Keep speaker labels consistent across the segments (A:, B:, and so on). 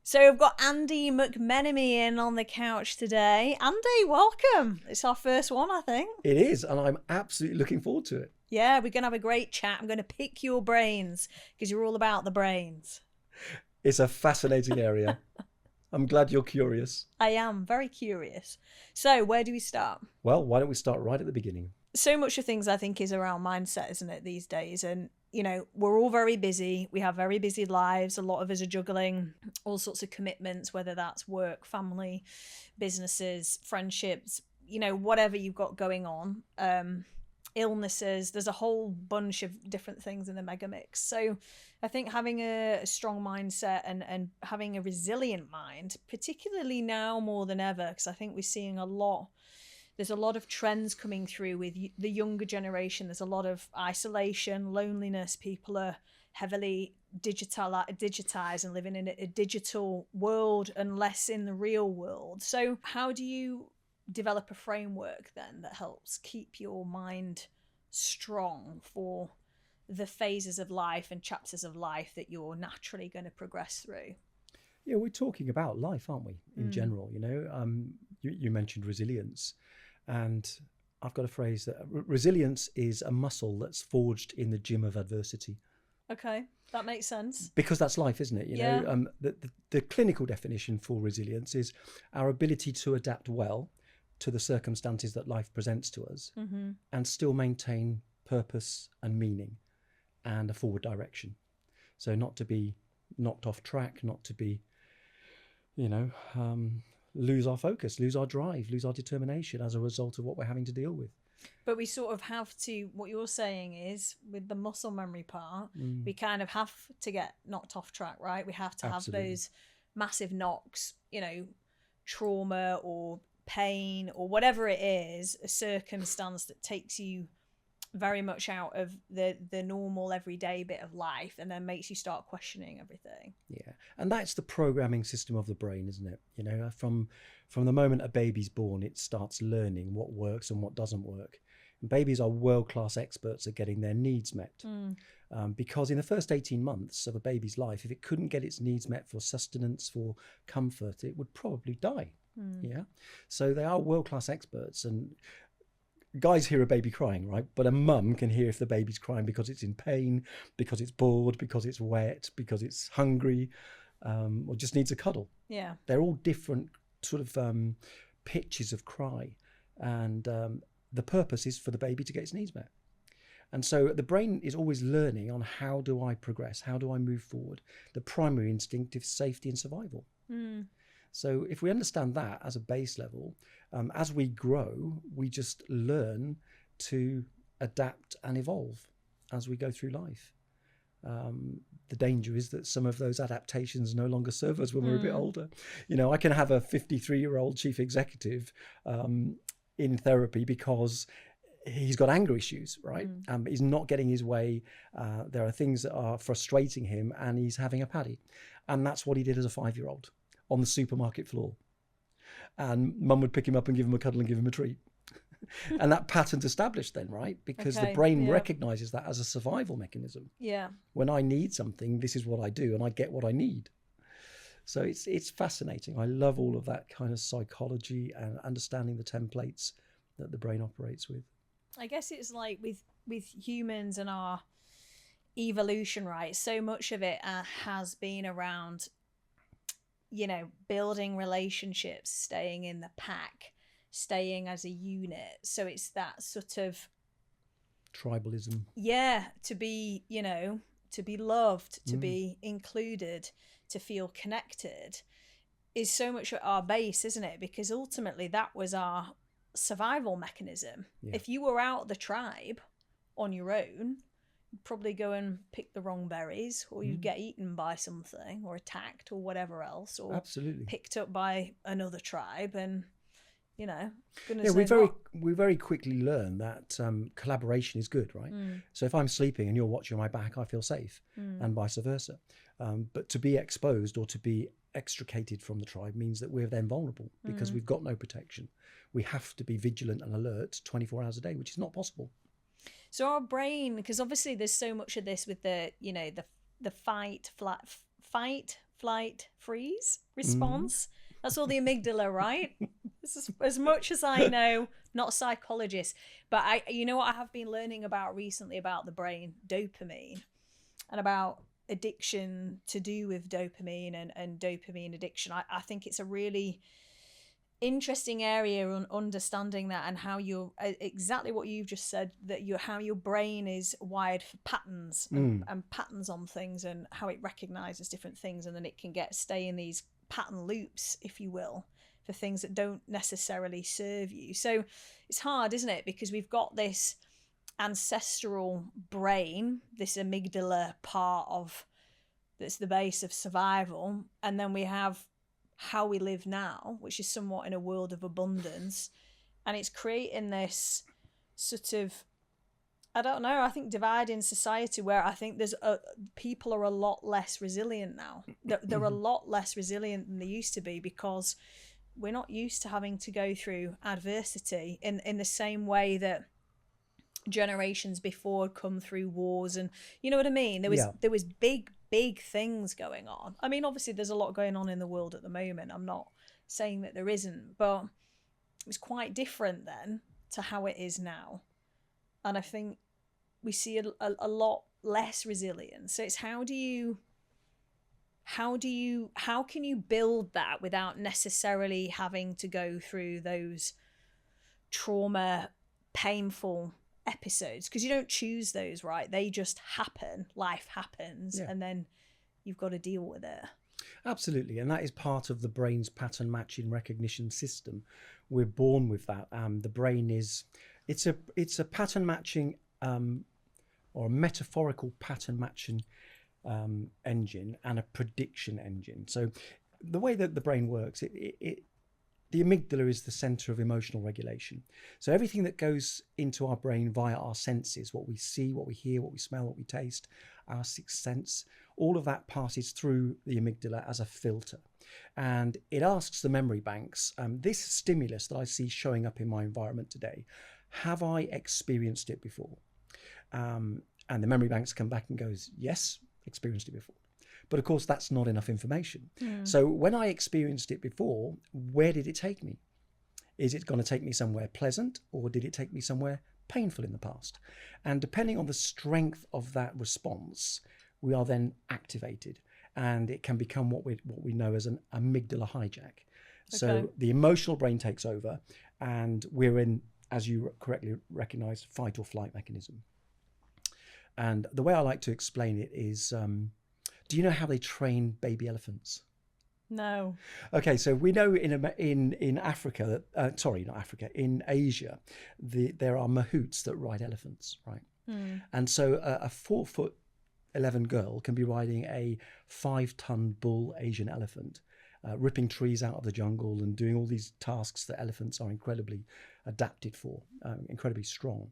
A: So we've got Andy McMenemy in on the couch today. Andy, welcome. It's our first one, I think.
B: It is, and I'm absolutely looking forward to it.
A: Yeah, we're going to have a great chat. I'm going to pick your brains because you're all about the brains.
B: It's a fascinating area. I'm glad you're curious.
A: I am very curious. So where do we start?
B: Well, why don't we start right at the beginning?
A: So much of things I think is around mindset, isn't it, these days? And, you know, we're all very busy. We have very busy lives. A lot of us are juggling all sorts of commitments, whether that's work, family, businesses, friendships, you know, whatever you've got going on. Illnesses, there's a whole bunch of different things in the mega mix. So I think having a strong mindset and having a resilient mind, particularly now more than ever, because I think we're seeing there's a lot of trends coming through with the younger generation. There's a lot of isolation, loneliness. People are heavily digitized and living in a digital world and less in the real world. So how do you develop a framework then that helps keep your mind strong for the phases of life and chapters of life that you're naturally going to progress through?
B: Yeah, we're talking about life, aren't we, in general? You know, you mentioned resilience, and I've got a phrase that resilience is a muscle that's forged in the gym of adversity.
A: Okay, that makes sense.
B: Because that's life, isn't it? You know, the clinical definition for resilience is our ability to adapt well to the circumstances that life presents to us, and still maintain purpose and meaning and a forward direction. So not to be knocked off track, not to be, you know, lose our focus, lose our drive, lose our determination as a result of what we're having to deal with.
A: But we sort of have to, what you're saying is, with the muscle memory part, we kind of have to get knocked off track, right? We have to have those massive knocks, you know, trauma or pain or whatever it is, a circumstance that takes you very much out of the normal everyday bit of life and then makes you start questioning everything.
B: Yeah, and that's the programming system of the brain, isn't it? You know, from the moment a baby's born, it starts learning what works and what doesn't work. And babies are world-class experts at getting their needs met, because in the first 18 months of a baby's life, if it couldn't get its needs met for sustenance, for comfort, it would probably die. Yeah, so they are world-class experts. And guys hear a baby crying, right? But a mum can hear if the baby's crying because it's in pain, because it's bored, because it's wet, because it's hungry, or just needs a cuddle.
A: Yeah,
B: they're all different sort of pitches of cry, and the purpose is for the baby to get its needs met. And so the brain is always learning on how do I progress, how do I move forward. The primary instinct is safety and survival. So if we understand that as a base level, as we grow, we just learn to adapt and evolve as we go through life. The danger is that some of those adaptations no longer serve us when we're a bit older. You know, I can have a 53-year-old chief executive in therapy because he's got anger issues, right? He's not getting his way. There are things that are frustrating him, and he's having a paddy. And that's what he did as a 5-year-old on the supermarket floor. And mum would pick him up and give him a cuddle and give him a treat. And that pattern's established then, right? Because the brain recognizes that as a survival mechanism.
A: Yeah.
B: When I need something, this is what I do, and I get what I need. So it's fascinating. I love all of that kind of psychology and understanding the templates that the brain operates with.
A: I guess it's like with humans and our evolution, right? So much of it has been around, you know, building relationships, staying in the pack, staying as a unit. So it's that sort of
B: tribalism.
A: Yeah, to be, you know, to be loved, to be included, to feel connected is so much at our base, isn't it? Because ultimately that was our survival mechanism. If you were out the tribe on your own, you'd probably go and pick the wrong berries, or you'd get eaten by something, or attacked, or whatever else, or picked up by another tribe. And you know,
B: we very quickly learn that collaboration is good, right? So if I'm sleeping and you're watching my back, I feel safe, and vice versa. But to be exposed or to be extricated from the tribe means that we're then vulnerable because we've got no protection. We have to be vigilant and alert 24 hours a day, which is not possible.
A: So our brain, because obviously there's so much of this with the, you know, the fight, flight, freeze response. That's all the amygdala, right? This is as much as I know, not a psychologist, but you know what I have been learning about recently about the brain, dopamine, and about addiction to do with dopamine and dopamine addiction. I think it's a really interesting area on understanding that, and how you're exactly what you've just said, that how your brain is wired for patterns and patterns on things, and how it recognizes different things, and then it can stay in these pattern loops, if you will, for things that don't necessarily serve you. So it's hard, isn't it, because we've got this ancestral brain, this amygdala part of that's the base of survival, and then we have how we live now, which is somewhat in a world of abundance, and it's creating this sort of, I don't know, I think divide in society where I think people are a lot less resilient now. They're a lot less resilient than they used to be, because we're not used to having to go through adversity in the same way that generations before had come through wars, and you know what I mean. There was big things going on. I mean, obviously there's a lot going on in the world at the moment. I'm not saying that there isn't, but it was quite different then to how it is now, and I think we see a lot less resilience. So it's how can you build that without necessarily having to go through those trauma, painful episodes, because you don't choose those, right? They just happen. Life happens, and then you've got to deal with it.
B: Absolutely, and that is part of the brain's pattern matching recognition system. We're born with that. The brain it's a pattern matching or a metaphorical pattern matching engine and a prediction engine. So the way that the brain works, the amygdala is the center of emotional regulation. So everything that goes into our brain via our senses, what we see, what we hear, what we smell, what we taste, our sixth sense, all of that passes through the amygdala as a filter. And it asks the memory banks, this stimulus that I see showing up in my environment today, have I experienced it before? And the memory banks come back and goes, yes, experienced it before. But of course, that's not enough information. So when I experienced it before, where did it take me? Is it going to take me somewhere pleasant, or did it take me somewhere painful in the past? And depending on the strength of that response, we are then activated, and it can become what we know as an amygdala hijack. So the emotional brain takes over, and we're in, as you correctly recognized, fight or flight mechanism. And the way I like to explain it is, do you know how they train baby elephants?
A: No.
B: Okay, so we know in Africa that sorry, not Africa, in Asia, there are mahouts that ride elephants, right? And so a 4'11" girl can be riding a 5-ton bull Asian elephant, ripping trees out of the jungle and doing all these tasks that elephants are incredibly adapted for, incredibly strong.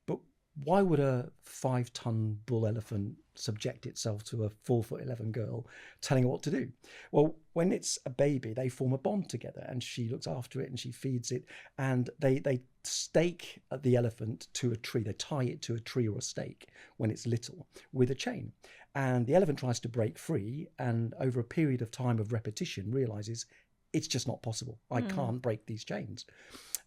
B: But why would a 5-ton bull elephant subject itself to a 4'11" girl telling her what to do? Well, when it's a baby, they form a bond together, and she looks after it and she feeds it, and they stake the elephant to a tree. They tie it to a tree or a stake when it's little with a chain. And the elephant tries to break free, and over a period of time of repetition realizes it's just not possible. I can't break these chains.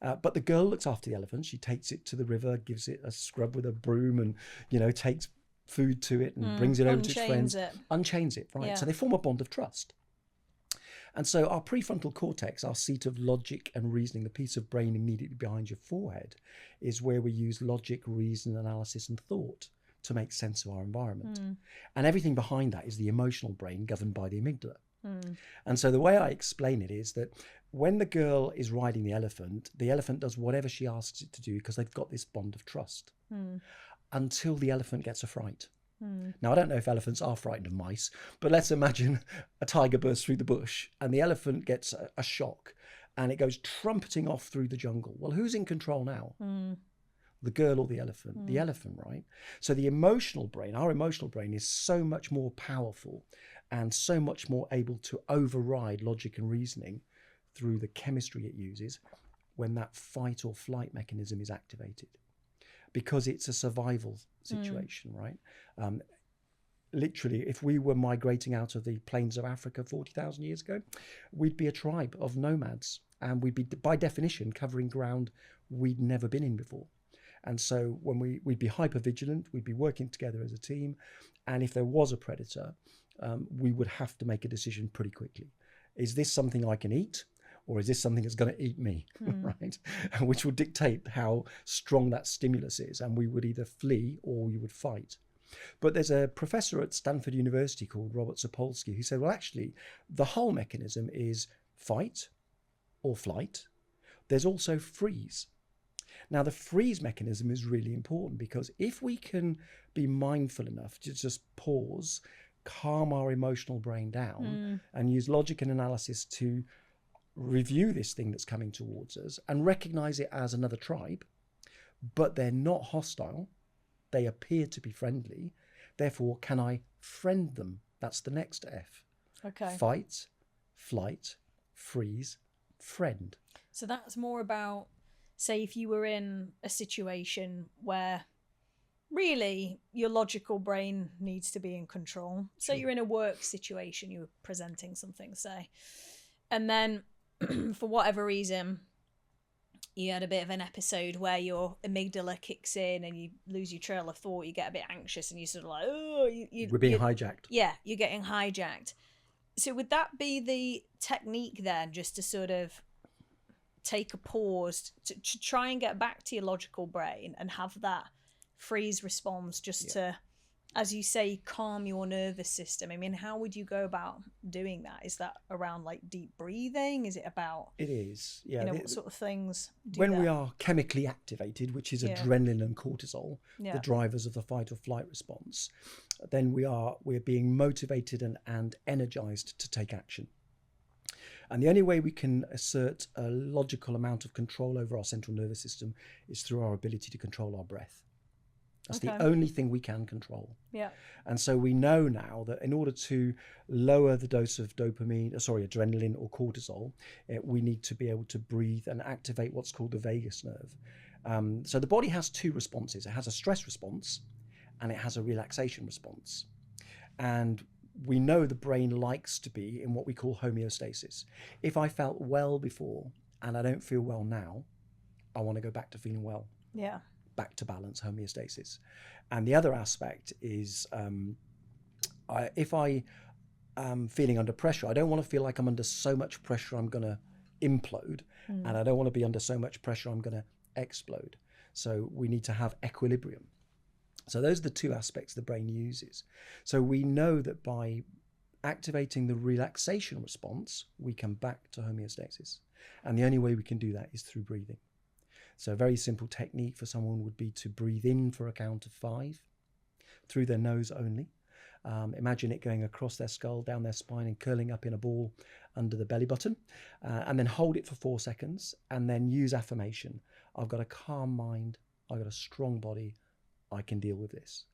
B: But the girl looks after the elephant. She takes it to the river, gives it a scrub with a broom, and takes food to it and brings it over to its friends. Unchains it, right? Yeah. So they form a bond of trust. And so our prefrontal cortex, our seat of logic and reasoning, the piece of brain immediately behind your forehead, is where we use logic, reason, analysis, and thought to make sense of our environment. And everything behind that is the emotional brain governed by the amygdala. And so the way I explain it is that when the girl is riding the elephant does whatever she asks it to do because they've got this bond of trust until the elephant gets a fright. Now, I don't know if elephants are frightened of mice, but let's imagine a tiger bursts through the bush and the elephant gets a shock and it goes trumpeting off through the jungle. Well, who's in control now? The girl or the elephant? The elephant, right? So the emotional brain, our emotional brain, is so much more powerful and so much more able to override logic and reasoning through the chemistry it uses when that fight or flight mechanism is activated, because it's a survival situation, right? literally, if we were migrating out of the plains of Africa 40,000 years ago, we'd be a tribe of nomads, and we'd be, by definition, covering ground we'd never been in before. And so when we'd be hyper vigilant, we'd be working together as a team, and if there was a predator, we would have to make a decision pretty quickly. Is this something I can eat, or is this something that's going to eat me, right? Which will dictate how strong that stimulus is, and we would either flee or we would fight. But there's a professor at Stanford University called Robert Sapolsky who said, well, actually, the whole mechanism is fight or flight. There's also freeze. Now, the freeze mechanism is really important, because if we can be mindful enough to just pause, calm our emotional brain down, and use logic and analysis to review this thing that's coming towards us and recognize it as another tribe, but they're not hostile. They appear to be friendly. Therefore, can I friend them? That's the next F.
A: Okay.
B: Fight, flight, freeze, friend.
A: So that's more about, say, if you were in a situation where really your logical brain needs to be in control. So you're in a work situation, you were presenting something, say, and then for whatever reason, you had a bit of an episode where your amygdala kicks in and you lose your trail of thought, you get a bit anxious, and you sort of like, oh,
B: we're being hijacked.
A: Yeah, you're getting hijacked. So would that be the technique then, just to sort of take a pause to try and get back to your logical brain and have that freeze response, just to, as you say, calm your nervous system? I mean, how would you go about doing that? Is that around like deep breathing? Is it about...
B: It is, yeah.
A: What sort of things do
B: when
A: that?
B: we are chemically activated, which is adrenaline and cortisol, the drivers of the fight or flight response, then we're being motivated and energized to take action. And the only way we can assert a logical amount of control over our central nervous system is through our ability to control our breath. That's the only thing we can control. Yeah. And so we know now that in order to lower the dose of adrenaline or cortisol, we need to be able to breathe and activate what's called the vagus nerve. So the body has two responses. It has a stress response and it has a relaxation response. And we know the brain likes to be in what we call homeostasis. If I felt well before and I don't feel well now, I want to go back to feeling well. Yeah. Back to balance, homeostasis. And the other aspect is if I am feeling under pressure, I don't want to feel like I'm under so much pressure I'm going to implode, and I don't want to be under so much pressure I'm going to explode. So we need to have equilibrium. So those are the two aspects the brain uses. So we know that by activating the relaxation response, we come back to homeostasis. And the only way we can do that is through breathing. So a very simple technique for someone would be to breathe in for a count of 5 through their nose only. Imagine it going across their skull, down their spine, and curling up in a ball under the belly button. And then hold it for 4 seconds, and then use affirmation. I've got a calm mind. I've got a strong body. I can deal with this.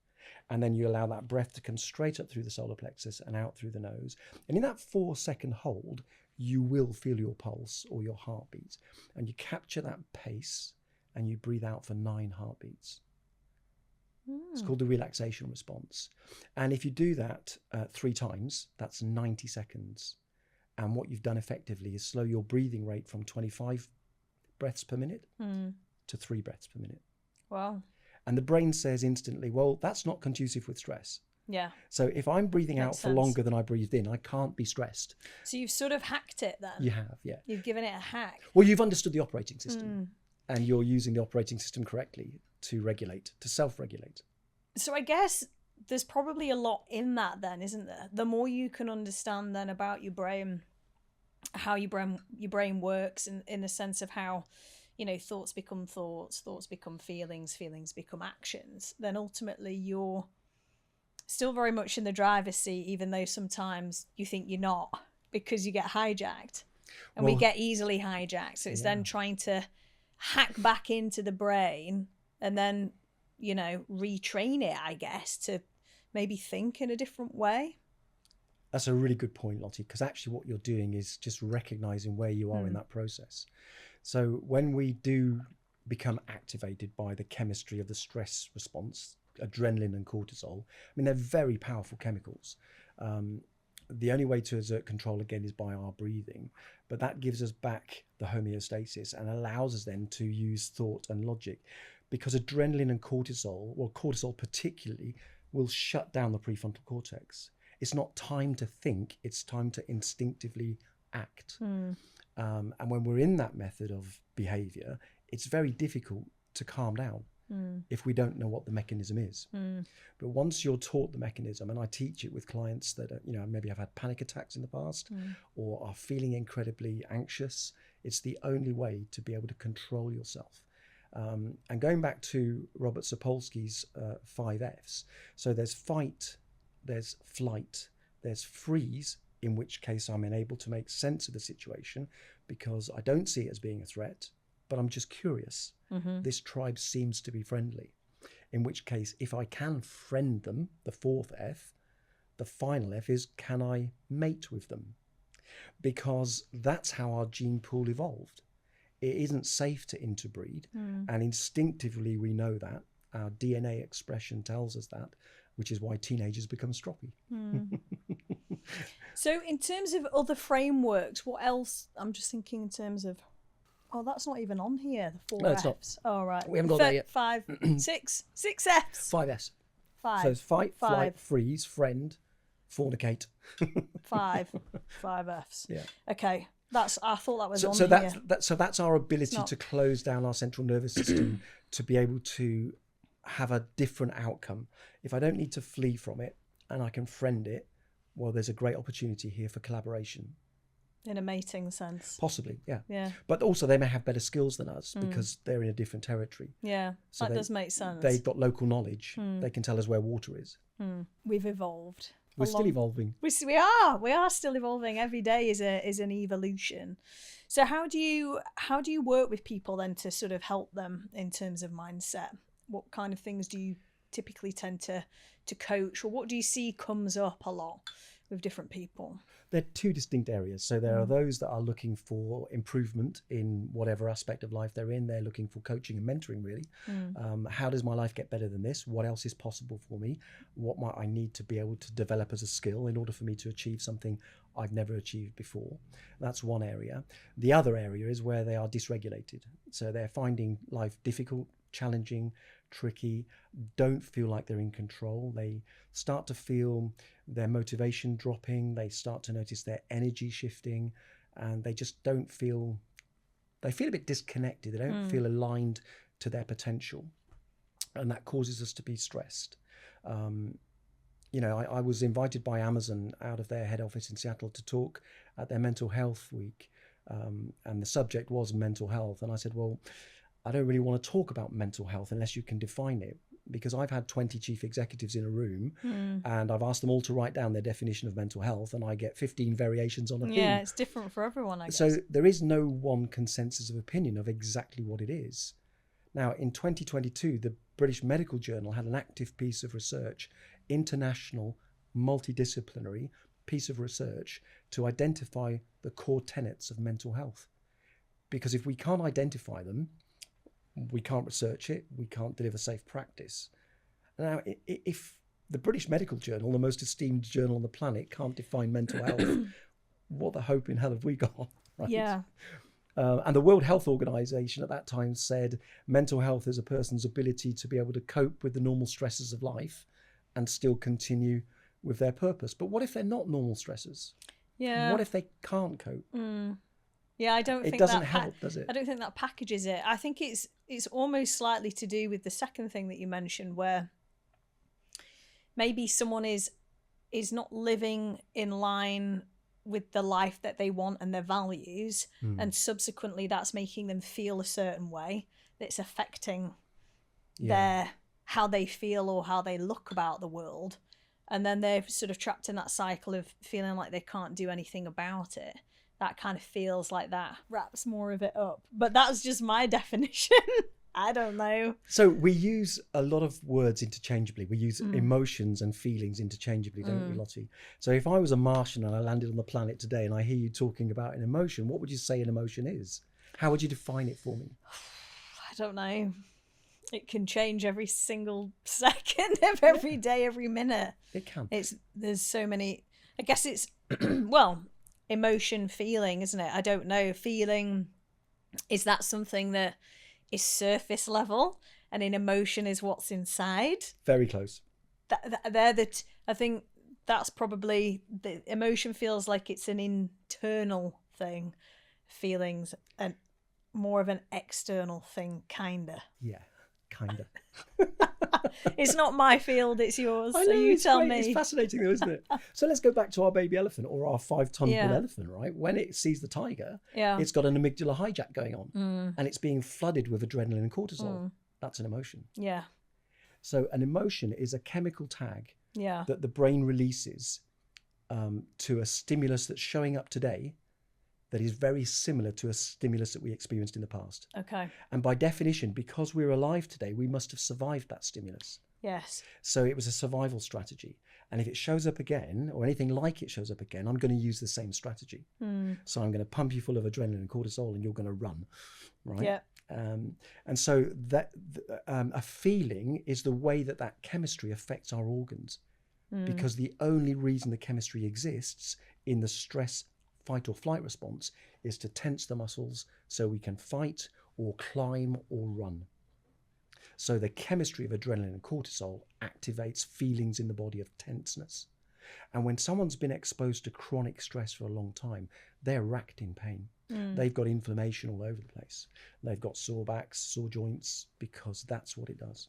B: And then you allow that breath to come straight up through the solar plexus and out through the nose. And in that 4-second hold, you will feel your pulse or your heartbeat. And you capture that pace and you breathe out for 9 heartbeats. It's called the relaxation response. And if you do that 3 times, that's 90 seconds. And what you've done effectively is slow your breathing rate from 25 breaths per minute to 3 breaths per minute. Wow. And the brain says instantly, well, that's not conducive with stress. Yeah. So if I'm breathing out for longer than I breathed in, I can't be stressed.
A: So you've sort of hacked it then?
B: You have, yeah.
A: You've given it a hack.
B: Well, you've understood the operating system and you're using the operating system correctly to regulate, to self-regulate. So
A: I guess there's probably a lot in that then, isn't there? The more you can understand then about your brain, how your brain works in the sense of how, you know, thoughts become thoughts, thoughts become feelings, feelings become actions, then ultimately you're still very much in the driver's seat, even though sometimes you think you're not, because you get hijacked. And we get easily hijacked. So it's then trying to hack back into the brain and then, you know, retrain it, I guess, to maybe think in a different way.
B: That's a really good point, Lottie, because actually what you're doing is just recognizing where you are in that process. So when we do become activated by the chemistry of the stress response, adrenaline and cortisol. I mean, they're very powerful chemicals. The only way to exert control again is by our breathing, but that gives us back the homeostasis and allows us then to use thought and logic, because adrenaline and cortisol, well, cortisol particularly, will shut down the prefrontal cortex. It's not time to think, it's time to instinctively act. And when we're in that method of behavior, it's very difficult to calm down if we don't know what the mechanism is. But once you're taught the mechanism, and I teach it with clients that are, maybe have had panic attacks in the past or are feeling incredibly anxious, it's the only way to be able to control yourself. And going back to Robert Sapolsky's 5 Fs, so there's fight, there's flight, there's freeze, in which case I'm unable to make sense of the situation because I don't see it as being a threat, but I'm just curious. This tribe seems to be friendly. In which case, if I can friend them, the 4th F, the final F is, can I mate with them? Because that's how our gene pool evolved. It isn't safe to interbreed, and instinctively we know that. Our DNA expression tells us that, which is why teenagers become stroppy.
A: So in terms of other frameworks, what else? I'm just thinking in terms of, that's not even on here, the 4
B: No,
A: Fs.
B: it's not.
A: Oh, right.
B: We haven't got that yet.
A: 5, 6 Fs.
B: 5 S.
A: 5.
B: So it's fight,
A: Five.
B: flight, freeze, friend, fornicate.
A: 5 Fs.
B: Yeah.
A: Okay. I thought that was on
B: so
A: here.
B: That's our ability to close down our central nervous system to be able to have a different outcome. If I don't need to flee from it and I can friend it, well, there's a great opportunity here for collaboration.
A: In a mating sense.
B: Possibly, yeah.
A: Yeah.
B: But also they may have better skills than us because they're in a different territory.
A: Yeah,
B: So
A: that does make sense.
B: They've got local knowledge. They can tell us where water is.
A: We've evolved.
B: We're still evolving.
A: We are still evolving. Every day is an evolution. So how do you work with people then to sort of help them in terms of mindset? What kind of things do you typically tend to coach, or what do you see comes up a lot with different people?
B: They're 2 distinct areas. So there are those that are looking for improvement in whatever aspect of life they're in. They're looking for coaching and mentoring, really. How does my life get better than this? What else is possible for me? What might I need to be able to develop as a skill in order for me to achieve something I've never achieved before? That's one area. The other area is where they are dysregulated. So they're finding life difficult, challenging, tricky, don't feel like they're in control. They start to feel their motivation dropping. They start to notice their energy shifting, and they just don't feel, they feel a bit disconnected. They don't feel aligned to their potential. And that causes us to be stressed. I was invited by Amazon out of their head office in Seattle to talk at their mental health week. And the subject was mental health. And I said, well, I don't really want to talk about mental health unless you can define it, because I've had 20 chief executives in a room and I've asked them all to write down their definition of mental health, and I get 15 variations on a theme.
A: Yeah, it's different for everyone, I guess.
B: So there is no one consensus of opinion of exactly what it is. Now, in 2022, the British Medical Journal had an active piece of research, international, multidisciplinary piece of research to identify the core tenets of mental health. Because if we can't identify them, we can't research it, we can't deliver safe practice. Now, if the British Medical Journal, the most esteemed journal on the planet, can't define mental health, what the hope in hell have we got? Right?
A: Yeah.
B: And the World Health Organization at that time said mental health is a person's ability to be able to cope with the normal stresses of life and still continue with their purpose. But what if they're not normal stresses?
A: Yeah.
B: What if they can't cope?
A: Yeah, I don't think
B: it doesn't
A: that
B: help, does it?
A: I don't think that packages it. I think it's almost slightly to do with the second thing that you mentioned, where maybe someone is not living in line with the life that they want and their values, and subsequently that's making them feel a certain way that's affecting their how they feel or how they look about the world, and then they're sort of trapped in that cycle of feeling like they can't do anything about it. That kind of feels like that wraps more of it up. But that's just my definition. I don't know.
B: So we use a lot of words interchangeably. We use emotions and feelings interchangeably, don't we, Lottie? So if I was a Martian and I landed on the planet today and I hear you talking about an emotion, what would you say an emotion is? How would you define it for me?
A: I don't know. It can change every single second of every day, every minute.
B: It can.
A: There's so many. I guess it's well, emotion, feeling, isn't it? I don't know. Feeling, is that something that is surface level, and in emotion is what's inside?
B: Very close.
A: I think that's probably the emotion feels like it's an internal thing. Feelings and more of an external thing, kinda.
B: Yeah, kinda.
A: It's not my field, it's yours.
B: I
A: So
B: know,
A: you tell
B: great.
A: me.
B: It's fascinating though, isn't it? So let's go back to our baby elephant, or our 5-ton bull
A: Yeah.
B: elephant, right? When it sees the tiger,
A: Yeah.
B: it's got an amygdala hijack going on, and it's being flooded with adrenaline and cortisol. That's an emotion.
A: Yeah.
B: So an emotion is a chemical tag
A: Yeah.
B: that the brain releases to a stimulus that's showing up today that is very similar to a stimulus that we experienced in the past.
A: Okay.
B: And by definition, because we're alive today, we must have survived that stimulus.
A: Yes.
B: So it was a survival strategy. And if it shows up again, or anything like it shows up again, I'm going to use the same strategy. So I'm going to pump you full of adrenaline and cortisol, and you're going to run, right?
A: Yeah.
B: And so that a feeling is the way that that chemistry affects our organs, because the only reason the chemistry exists in the stress fight or flight response is to tense the muscles so we can fight or climb or run. So the chemistry of adrenaline and cortisol activates feelings in the body of tenseness. And when someone's been exposed to chronic stress for a long time, they're racked in pain. They've got inflammation all over the place. They've got sore backs, sore joints, because that's what it does.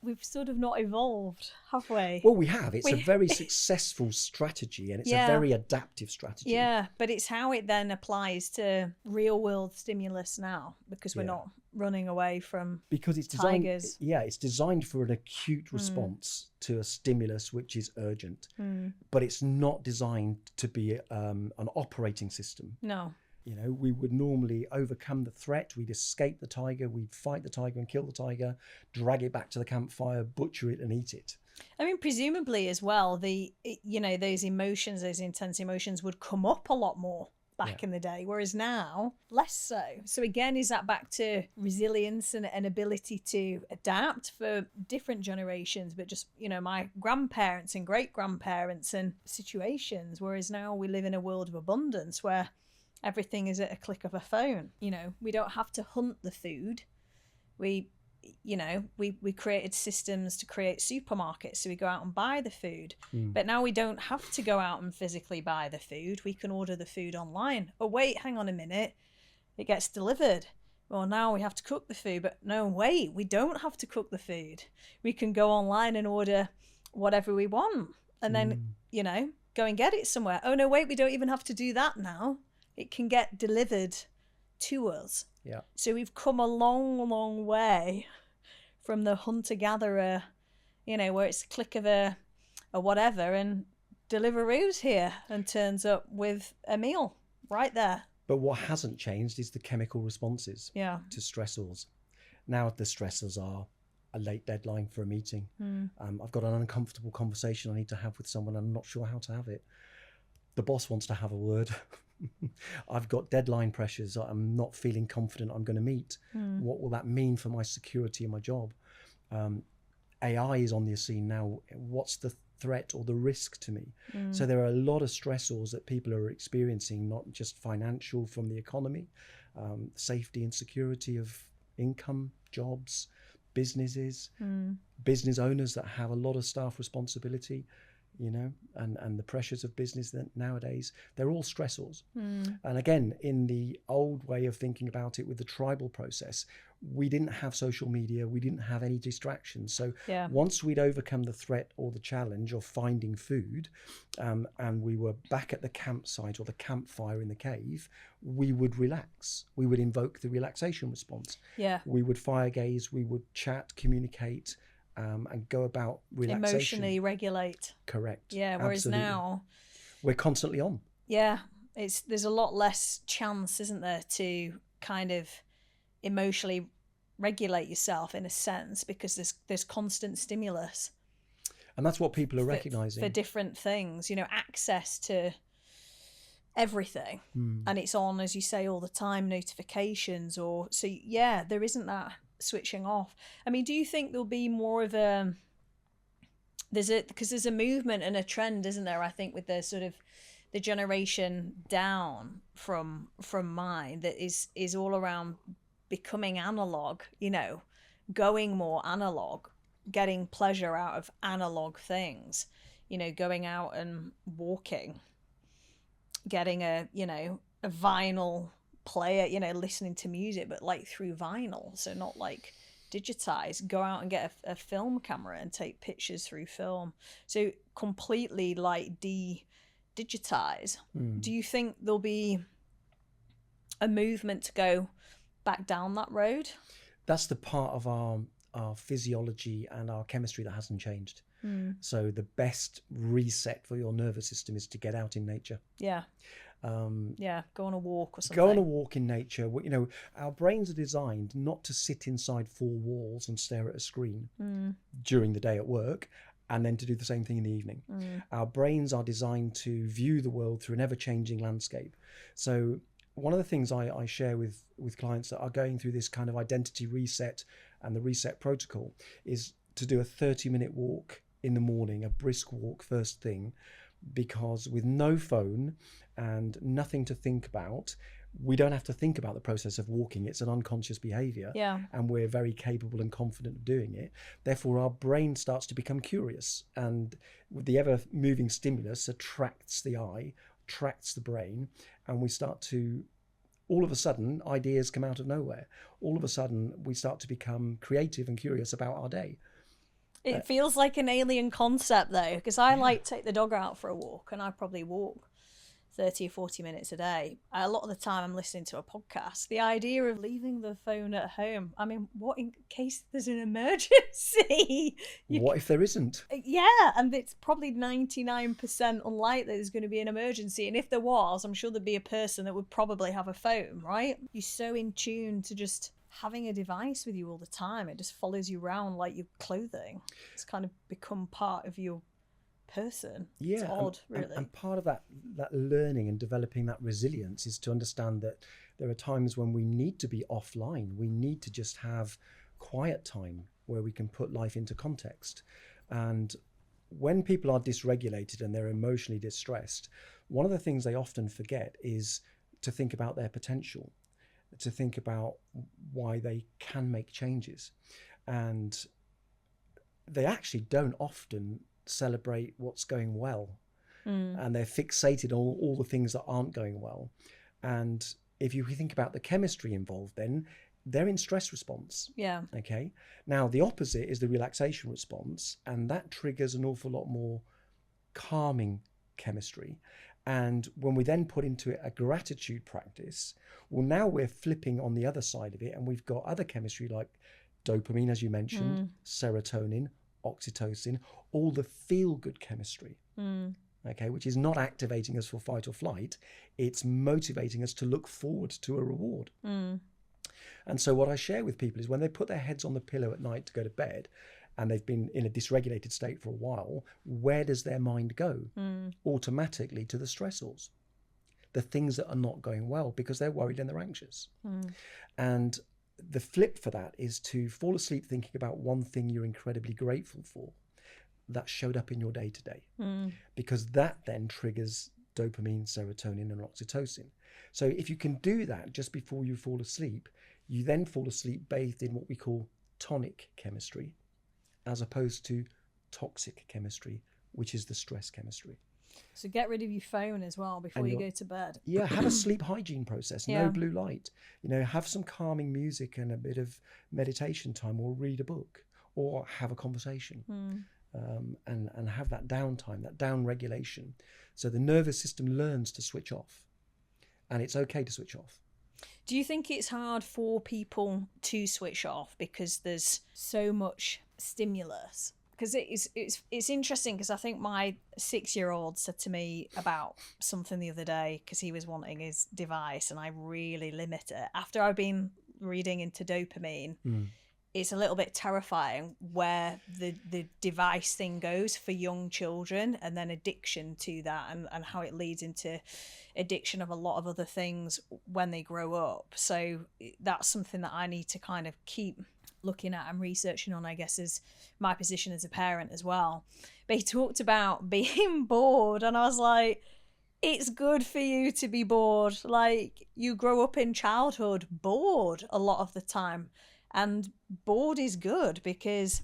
A: We've sort of not evolved, have we?
B: Well, we have. It's a very successful strategy, and it's a very adaptive strategy.
A: Yeah, but it's how it then applies to real world stimulus now, because we're not running away from
B: because it's designed,
A: tigers.
B: Yeah, it's designed for an acute response to a stimulus which is urgent, but it's not designed to be an operating system.
A: No.
B: You know, we would normally overcome the threat. We'd escape the tiger. We'd fight the tiger and kill the tiger, drag it back to the campfire, butcher it and eat it.
A: I mean, presumably as well, those emotions, those intense emotions would come up a lot more back in the day, whereas now, less so. So again, is that back to resilience and ability to adapt for different generations, but just, my grandparents and great-grandparents and situations, whereas now we live in a world of abundance where everything is at a click of a phone. We don't have to hunt the food. We created systems to create supermarkets, so we go out and buy the food. But now we don't have to go out and physically buy the food. We can order the food online. Oh, wait, hang on a minute. It gets delivered. Well, now we have to cook the food. But no, wait, we don't have to cook the food. We can go online and order whatever we want and then, go and get it somewhere. Oh, no, wait, we don't even have to do that now. It can get delivered to us.
B: Yeah.
A: So we've come a long, long way from the hunter-gatherer, where it's a click of a whatever, and Deliveroo's here and turns up with a meal right there.
B: But what hasn't changed is the chemical responses to stressors. Now the stressors are a late deadline for a meeting. I've got an uncomfortable conversation I need to have with someone. I'm not sure how to have it. The boss wants to have a word. I've got deadline pressures I'm not feeling confident I'm going to meet. What will that mean for my security in my job? AI is on the scene now. What's the threat or the risk to me? So there are a lot of stressors that people are experiencing, not just financial from the economy, safety and security of income, jobs, businesses, business owners that have a lot of staff responsibility, and the pressures of business that nowadays, they're all stressors. And again, in the old way of thinking about it with the tribal process, we didn't have social media, we didn't have any distractions. So once we'd overcome the threat or the challenge of finding food, and we were back at the campsite or the campfire in the cave, we would relax. We would invoke the relaxation response. We would fire gaze, we would chat, communicate, and go about relaxation.
A: Emotionally regulate.
B: Correct.
A: Yeah, whereas
B: Absolutely.
A: now
B: We're constantly on.
A: Yeah, there's a lot less chance, isn't there, to kind of emotionally regulate yourself in a sense, because there's constant stimulus.
B: And that's what people are recognizing.
A: For different things, access to everything. And it's on, as you say, all the time, notifications there isn't that switching off. I mean, do you think there'll be more of because there's a movement and a trend, isn't there? I think with the sort of the generation down from mine that is all around becoming analog, going more analog, getting pleasure out of analog things, going out and walking, getting a vinyl player, listening to music, but like through vinyl, so not like digitized. Go out and get a film camera and take pictures through film, so completely like digitize. Do you think there'll be a movement to go back down that road?
B: That's the part of our physiology and our chemistry that hasn't changed. So the best reset for your nervous system is to get out in nature.
A: Go on a walk or something.
B: Go on a walk in nature. Our brains are designed not to sit inside four walls and stare at a screen during the day at work, and then to do the same thing in the evening. Our brains are designed to view the world through an ever-changing landscape. So one of the things I share with clients that are going through this kind of identity reset and the reset protocol is to do a 30-minute walk in the morning, a brisk walk first thing, because with no phone and nothing to think about, we don't have to think about the process of walking. It's an unconscious behavior, and we're very capable and confident of doing it. Therefore, our brain starts to become curious, and the ever-moving stimulus attracts the eye, attracts the brain, and we start to, all of a sudden, ideas come out of nowhere. All of a sudden, we start to become creative and curious about our day.
A: It feels like an alien concept, though, because I like take the dog out for a walk, and I probably walk 30 or 40 minutes a day. A lot of the time I'm listening to a podcast. The idea of leaving the phone at home, I mean, what in case there's an emergency?
B: What if there isn't?
A: Yeah, and it's probably 99% unlikely there's going to be an emergency. And if there was, I'm sure there'd be a person that would probably have a phone, right? You're so in tune to just having a device with you all the time. It just follows you around like your clothing. It's kind of become part of your person. It's odd, really.
B: And part of that learning and developing that resilience is to understand that there are times when we need to be offline. We need to just have quiet time where we can put life into context. And when people are dysregulated and they're emotionally distressed, one of the things they often forget is to think about their potential, to think about why they can make changes. And they actually don't often celebrate what's going well, and they're fixated on all the things that aren't going well. And if you think about the chemistry involved, then they're in stress response. Okay, now the opposite is the relaxation response, and that triggers an awful lot more calming chemistry. And when we then put into it a gratitude practice, well, now we're flipping on the other side of it, and we've got other chemistry like dopamine, as you mentioned, serotonin, oxytocin, all the feel-good chemistry, okay, which is not activating us for fight or flight. It's motivating us to look forward to a reward. And so what I share with people is when they put their heads on the pillow at night to go to bed, and they've been in a dysregulated state for a while, where does their mind go? Automatically to the stressors, the things that are not going well, because they're worried and they're anxious. And the flip for that is to fall asleep thinking about one thing you're incredibly grateful for that showed up in your day to day, because that then triggers dopamine, serotonin, and oxytocin. So if you can do that just before you fall asleep, you then fall asleep bathed in what we call tonic chemistry, as opposed to toxic chemistry, which is the stress chemistry.
A: So get rid of your phone as well before you go to bed.
B: Have a sleep hygiene process. No blue light. Have some calming music and a bit of meditation time, or read a book, or have a conversation, and have that downtime, that down regulation. So the nervous system learns to switch off, and it's okay to switch off.
A: Do you think it's hard for people to switch off because there's so much stimulus? Because it's interesting, because I think my 6-year-old said to me about something the other day, because he was wanting his device, and I really limit it. After I've been reading into dopamine, it's a little bit terrifying where the device thing goes for young children, and then addiction to that, and how it leads into addiction of a lot of other things when they grow up. So that's something that I need to kind of keep looking at and researching on, I guess, is my position as a parent as well. But he talked about being bored, and I was like, it's good for you to be bored. Like, you grow up in childhood bored a lot of the time, and bored is good because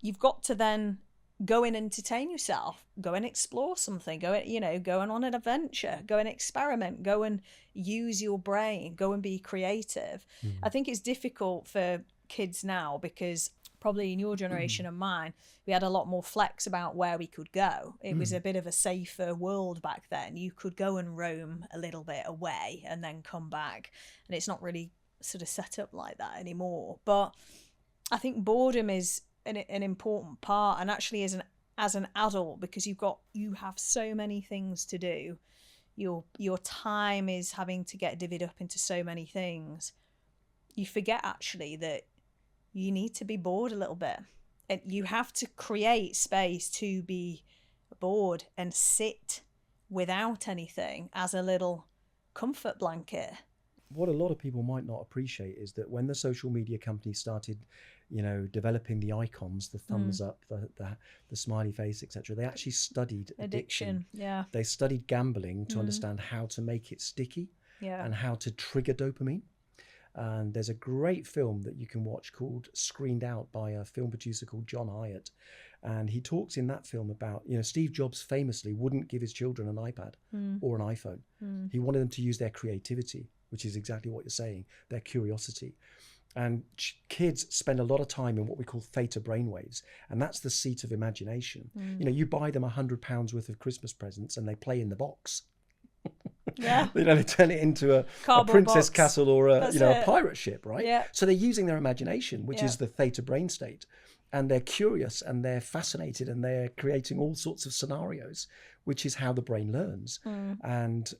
A: you've got to then go and entertain yourself, go and explore something, go and on an adventure, go and experiment, go and use your brain, go and be creative. I think it's difficult for kids now because probably in your generation and mine, we had a lot more flex about where we could go. It was a bit of a safer world back then. You could go and roam a little bit away and then come back, and it's not really sort of set up like that anymore. But I think boredom is an important part, and actually as an adult, because you have so many things to do, your time is having to get divvied up into so many things, you forget actually that you need to be bored a little bit, and you have to create space to be bored and sit without anything as a little comfort blanket.
B: What a lot of people might not appreciate is that when the social media companies started, developing the icons, the thumbs up, the smiley face, etc., they actually studied addiction.
A: Yeah.
B: They studied gambling to understand how to make it sticky and how to trigger dopamine. And there's a great film that you can watch called Screened Out by a film producer called John Hyatt. And he talks in that film about, Steve Jobs famously wouldn't give his children an iPad or an iPhone. He wanted them to use their creativity, which is exactly what you're saying, their curiosity. And kids spend a lot of time in what we call theta brainwaves, and that's the seat of imagination. You buy them £100 worth of Christmas presents and they play in the box.
A: Yeah.
B: They turn it into a princess
A: box.
B: castle or a
A: That's
B: pirate ship, right?
A: Yeah.
B: So they're using their imagination, which is the theta brain state, and they're curious and they're fascinated and they're creating all sorts of scenarios, which is how the brain learns. And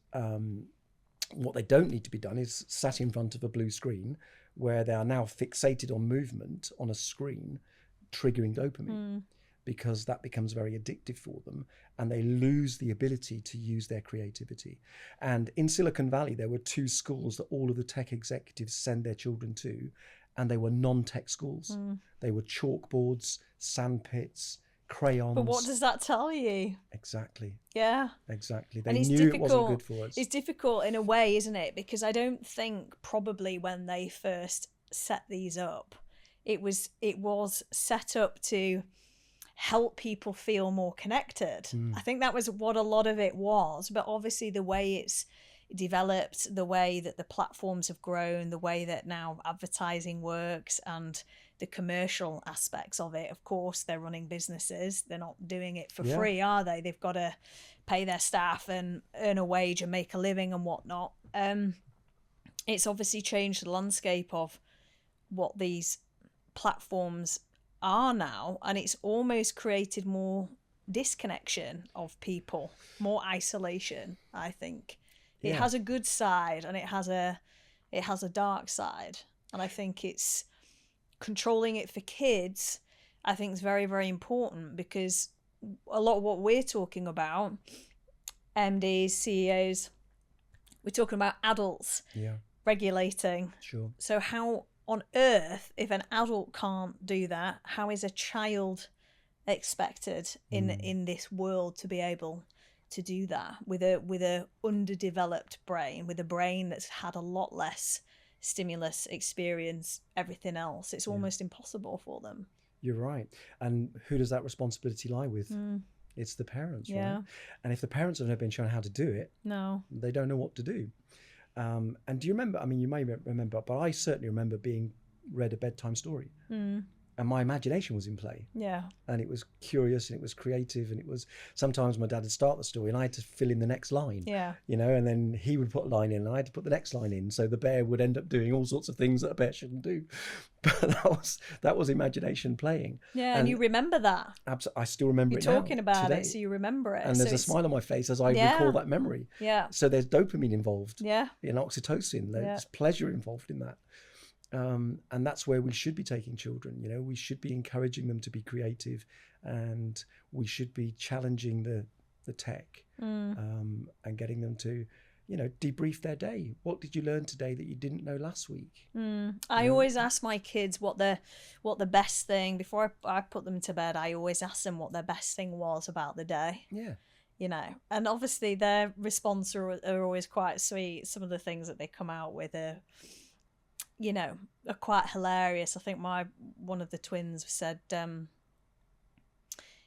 B: what they don't need to be done is sat in front of a blue screen where they are now fixated on movement on a screen, triggering dopamine. Because that becomes very addictive for them and they lose the ability to use their creativity. And in Silicon Valley, there were 2 schools that all of the tech executives send their children to, and they were non-tech schools. They were chalkboards, sandpits, crayons.
A: But what does that tell you?
B: Exactly.
A: Yeah.
B: Exactly. They knew it wasn't good for us.
A: It's difficult in a way, isn't it? Because I don't think probably when they first set these up, it was set up to help people feel more connected. I think that was what a lot of it was. But obviously the way it's developed, the way that the platforms have grown, the way that now advertising works and the commercial aspects of it, of course, they're running businesses. They're not doing it for free, are they? They've got to pay their staff and earn a wage and make a living and whatnot. It's obviously changed the landscape of what these platforms are now, and it's almost created more disconnection of people, more isolation. I think it has a good side and it has a dark side, and I think it's controlling it for kids. I think is very, very important, because a lot of what we're talking about, MDs, CEOs, we're talking about adults regulating.
B: Sure.
A: So how on earth, if an adult can't do that, how is a child expected in this world to be able to do that with a underdeveloped brain, with a brain that's had a lot less stimulus, experience, everything else? It's almost impossible for them.
B: You're right. And who does that responsibility lie with? It's the parents, right? And if the parents have never been shown how to do it, they don't know what to do. And do you remember, you may remember, but I certainly remember being read a bedtime story. And my imagination was in play. Yeah. And it was curious and it was creative, and it was, sometimes my dad would start the story and I had to fill in the next line. Yeah. And then he would put a line in and I had to put the next line in. So the bear would end up doing all sorts of things that a bear shouldn't do. But that was imagination playing.
A: Yeah, and you remember that.
B: I still remember it now.
A: You're talking about it, so you remember it.
B: And there's a smile on my face as I recall that memory.
A: Yeah.
B: So there's dopamine involved.
A: Yeah.
B: And oxytocin. There's pleasure involved in that. And that's where we should be taking children. We should be encouraging them to be creative, and we should be challenging the tech and getting them to, debrief their day. What did you learn today that you didn't know last week?
A: I always ask my kids what the best thing, before I put them to bed, I always ask them what their best thing was about the day.
B: Yeah.
A: And obviously their response are always quite sweet. Some of the things that they come out with are quite hilarious. I think one of the twins said,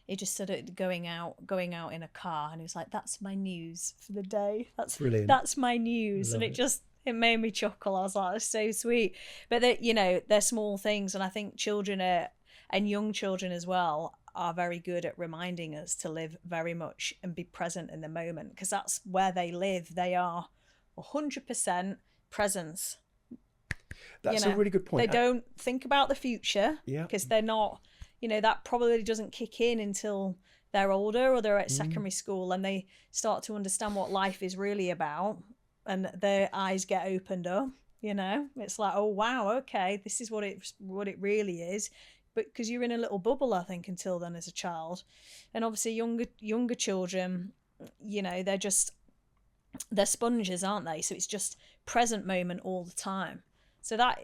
A: he just said it going out in a car, and he was like, "That's my news for the day. That's
B: brilliant.
A: That's my news." And it made me chuckle. I was like, "That's so sweet." But they're small things, and I think children and young children as well are very good at reminding us to live very much and be present in the moment, because that's where they live. They are 100% presence.
B: That's a really good point.
A: They don't think about the future,
B: Yeah.
A: because they're not, that probably doesn't kick in until they're older or they're at secondary school, and they start to understand what life is really about, and their eyes get opened up. It's like, oh wow, okay, this is what it really is. But because you're in a little bubble, I think, until then as a child. And obviously younger children, they're sponges, aren't they? So it's just present moment all the time. So that,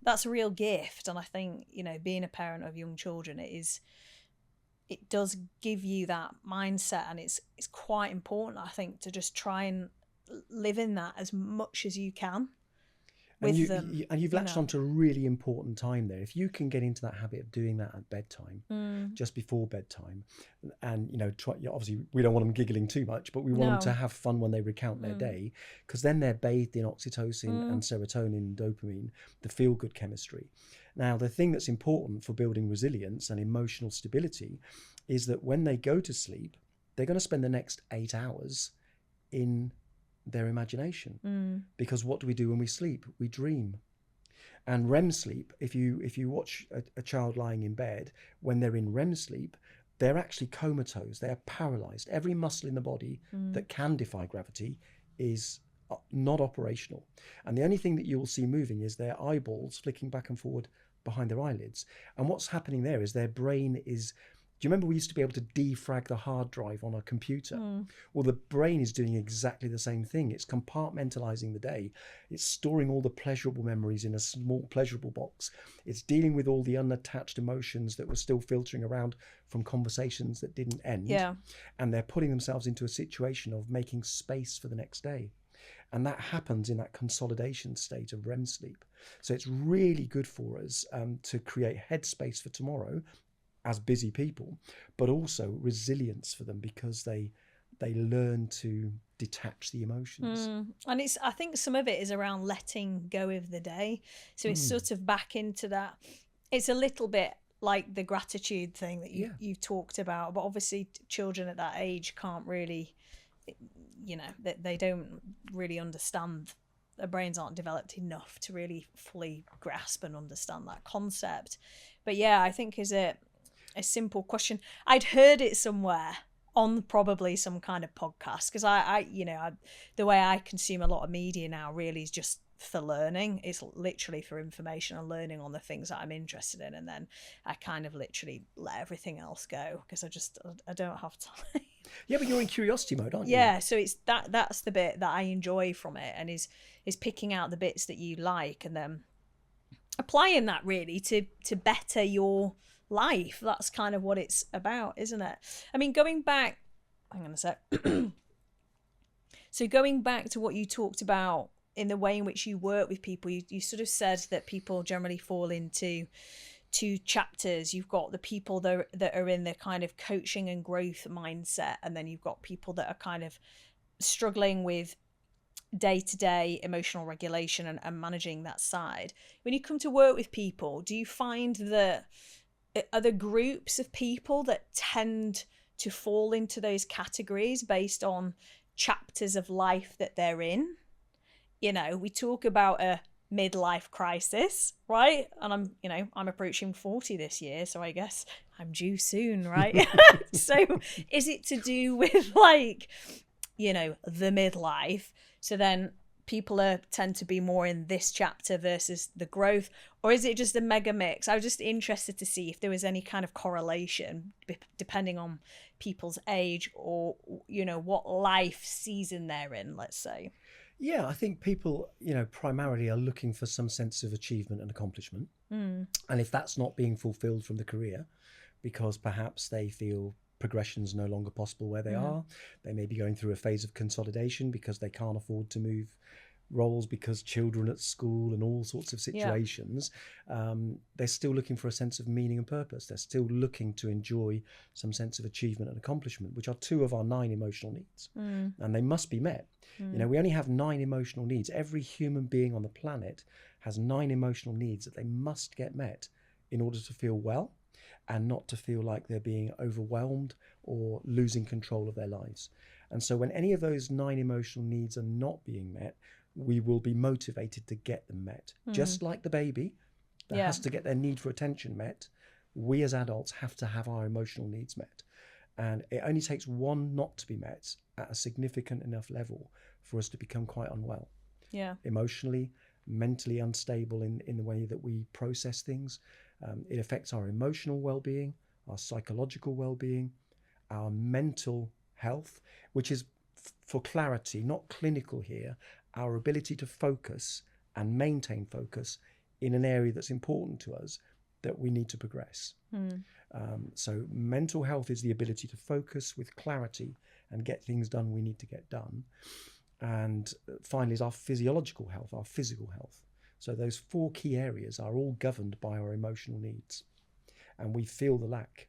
A: that's a real gift. And I think, being a parent of young children, it does give you that mindset, and it's quite important, I think, to just try and live in that as much as you can. And
B: you've latched onto a really important time there. If you can get into that habit of doing that at bedtime, just before bedtime, and obviously we don't want them giggling too much, but we want them to have fun when they recount their day, because then they're bathed in oxytocin and serotonin and dopamine, the feel-good chemistry. Now, the thing that's important for building resilience and emotional stability is that when they go to sleep, they're going to spend the next 8 hours in their imagination, because what do we do when we sleep? We dream. And REM sleep, if you watch a child lying in bed, when they're in REM sleep, they're actually comatose, they're paralyzed. Every muscle in the body that can defy gravity is not operational, and the only thing that you will see moving is their eyeballs flicking back and forward behind their eyelids. And what's happening there is their brain is, do you remember we used to be able to defrag the hard drive on a computer? Well, the brain is doing exactly the same thing. It's compartmentalizing the day. It's storing all the pleasurable memories in a small pleasurable box. It's dealing with all the unattached emotions that were still filtering around from conversations that didn't end.
A: Yeah.
B: And they're putting themselves into a situation of making space for the next day. And that happens in that consolidation state of REM sleep. So it's really good for us to create headspace for tomorrow as busy people, but also resilience for them, because they learn to detach the emotions.
A: And I think some of it is around letting go of the day. So it's sort of back into that. It's a little bit like the gratitude thing that you've talked about, but obviously children at that age can't really, they don't really understand. Their brains aren't developed enough to really fully grasp and understand that concept. But yeah, I think is a simple question. I'd heard it somewhere on probably some kind of podcast, because I the way I consume a lot of media now really is just for learning. It's literally for information and learning on the things that I'm interested in, and then I kind of literally let everything else go, because I don't have time.
B: Yeah, but you're in curiosity mode, aren't you?
A: Yeah, so it's that's the bit that I enjoy from it, and is picking out the bits that you like and then applying that really to better your life. That's kind of what it's about, isn't it? I mean, going back, hang on a sec. So going back to what you talked about in the way in which you work with people, you sort of said that people generally fall into two chapters. You've got the people that are in the kind of coaching and growth mindset, and then you've got people that are kind of struggling with day-to-day emotional regulation and managing that side. When you come to work with people, do you find that are there groups of people that tend to fall into those categories based on chapters of life that they're in? We talk about a midlife crisis, right? And I'm approaching 40 this year, so I guess I'm due soon, right? So is it to do with the midlife? So then people tend to be more in this chapter versus the growth, or is it just a mega mix? I was just interested to see if there was any kind of correlation depending on people's age or, you know, what life season they're in, let's say.
B: Yeah, I think people, you know, primarily are looking for some sense of achievement and accomplishment. And if that's not being fulfilled from the career, because perhaps they feel progression's no longer possible where they are, they may be going through a phase of consolidation because they can't afford to move roles because children at school and all sorts of situations, they're still looking for a sense of meaning and purpose. They're still looking to enjoy some sense of achievement and accomplishment, which are 2 of our 9 emotional needs, and they must be met. You know, we only have 9 emotional needs. Every human being on the planet has 9 emotional needs that they must get met in order to feel well and not to feel like they're being overwhelmed or losing control of their lives. And so when any of those 9 emotional needs are not being met, we will be motivated to get them met. Just like the baby that has to get their need for attention met, we as adults have to have our emotional needs met. And it only takes one not to be met at a significant enough level for us to become quite unwell. Emotionally, mentally unstable in the way that we process things. It affects our emotional well-being, our psychological well-being, our mental health, which is, for clarity, not clinical here, our ability to focus and maintain focus in an area that's important to us that we need to progress. So mental health is the ability to focus with clarity and get things done we need to get done. And finally is our physiological health, our physical health. So those 4 key areas are all governed by our emotional needs, and we feel the lack.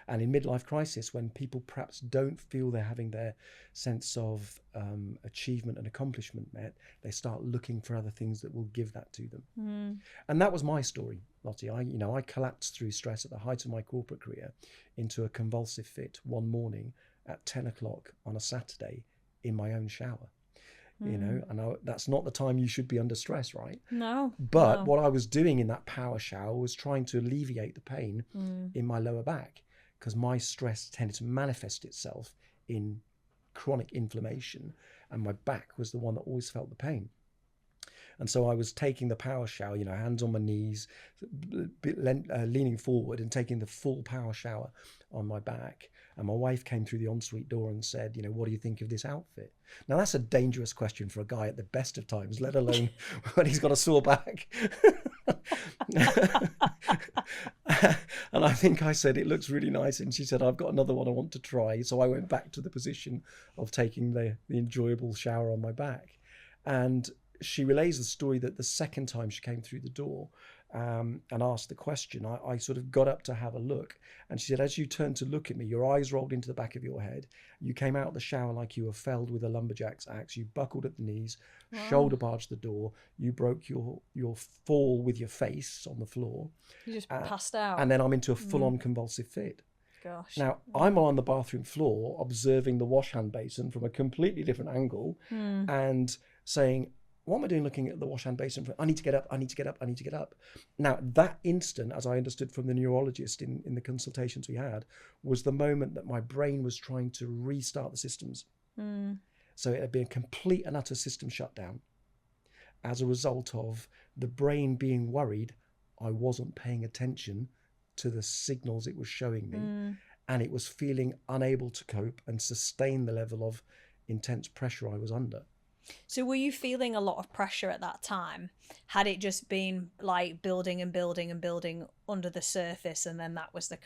B: And in midlife crisis, when people perhaps don't feel they're having their sense of achievement and accomplishment met, they start looking for other things that will give that to them. And that was my story, Lottie. I collapsed through stress at the height of my corporate career into a convulsive fit one morning at 10 o'clock on a Saturday in my own shower. You know, and that's not the time you should be under stress, right?
A: No.
B: But what I was doing in that power shower was trying to alleviate the pain in my lower back, because my stress tended to manifest itself in chronic inflammation, and my back was the one that always felt the pain. And so I was taking the power shower, you know, hands on my knees, leaning forward and taking the full power shower on my back. And my wife came through the ensuite door and said, you know, what do you think of this outfit? Now, that's a dangerous question for a guy at the best of times, let alone when he's got a sore back. And I think I said, it looks really nice. And she said, I've got another one I want to try. So I went back to the position of taking the enjoyable shower on my back. And she relays the story that the second time she came through the door and asked the question, I sort of got up to have a look. And she said, as you turned to look at me, your eyes rolled into the back of your head. You came out of the shower like you were felled with a lumberjack's axe. You buckled at the knees, shoulder barged the door. You broke your fall with your face on the floor.
A: You just passed out.
B: And then I'm into a full-on convulsive fit.
A: Gosh.
B: Now, I'm on the bathroom floor observing the wash hand basin from a completely different angle and saying, what am I doing looking at the wash hand basin? I need to get up, I need to get up, I need to get up. Now, that instant, as I understood from the neurologist in the consultations we had, was the moment that my brain was trying to restart the systems. So it had been a complete and utter system shutdown as a result of the brain being worried I wasn't paying attention to the signals it was showing me. And it was feeling unable to cope and sustain the level of intense pressure I was under.
A: So were you feeling a lot of pressure at that time? Had it just been like building and building and building under the surface, and then that was the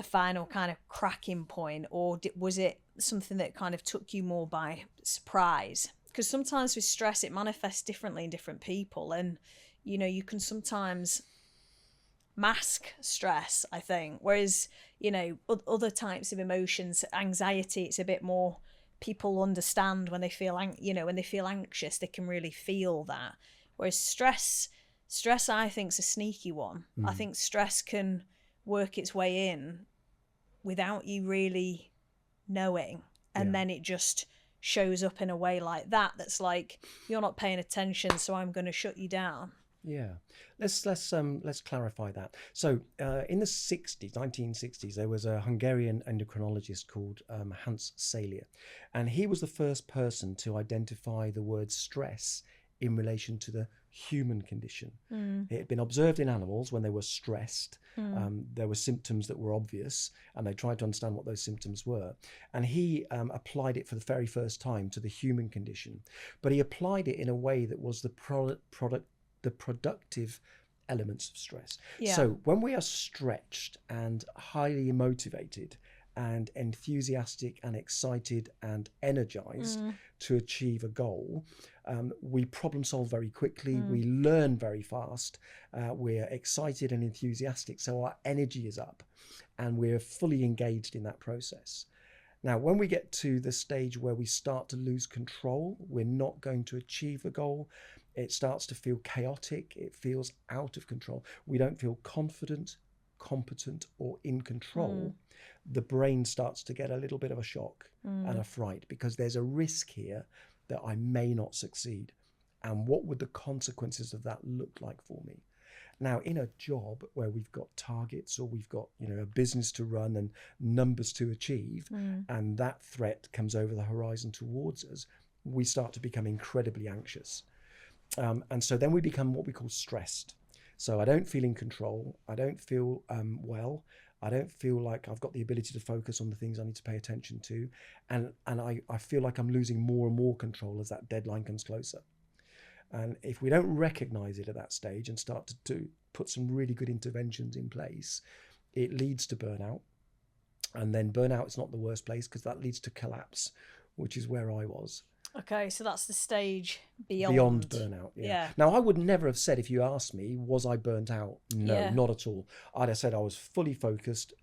A: final kind of cracking point? Or was it something that kind of took you more by surprise? Because sometimes with stress, it manifests differently in different people. And, you know, you can sometimes mask stress, I think. Whereas, you know, other types of emotions, anxiety, it's a bit more... people understand when they feel, when they feel anxious, they can really feel that. Whereas stress, I think, is a sneaky one. I think stress can work its way in without you really knowing. And then it just shows up in a way like that. That's like, you're not paying attention, so I'm going to shut you down.
B: Yeah, let's clarify that. So in the 1960s, there was a Hungarian endocrinologist called Hans Salier, and he was the first person to identify the word stress in relation to the human condition. It had been observed in animals when they were stressed. There were symptoms that were obvious, and they tried to understand what those symptoms were. And he applied it for the very first time to the human condition, but he applied it in a way that was the productive elements of stress.
A: Yeah.
B: So when we are stretched and highly motivated and enthusiastic and excited and energized to achieve a goal, we problem solve very quickly, we learn very fast, we're excited and enthusiastic, so our energy is up and we're fully engaged in that process. Now, when we get to the stage where we start to lose control, we're not going to achieve the goal, it starts to feel chaotic, it feels out of control, we don't feel confident, competent, or in control, the brain starts to get a little bit of a shock and a fright, because there's a risk here that I may not succeed. And what would the consequences of that look like for me? Now, in a job where we've got targets, or we've got, a business to run and numbers to achieve, and that threat comes over the horizon towards us, we start to become incredibly anxious. And so then we become what we call stressed. So I don't feel in control. I don't feel well. I don't feel like I've got the ability to focus on the things I need to pay attention to. And I feel like I'm losing more and more control as that deadline comes closer. And if we don't recognize it at that stage and start to put some really good interventions in place, it leads to burnout. And then burnout is not the worst place, because that leads to collapse, which is where I was.
A: Okay, so that's the stage beyond.
B: Beyond burnout, yeah. Now, I would never have said, if you asked me, was I burnt out? No, not at all. I'd have said I was fully focused,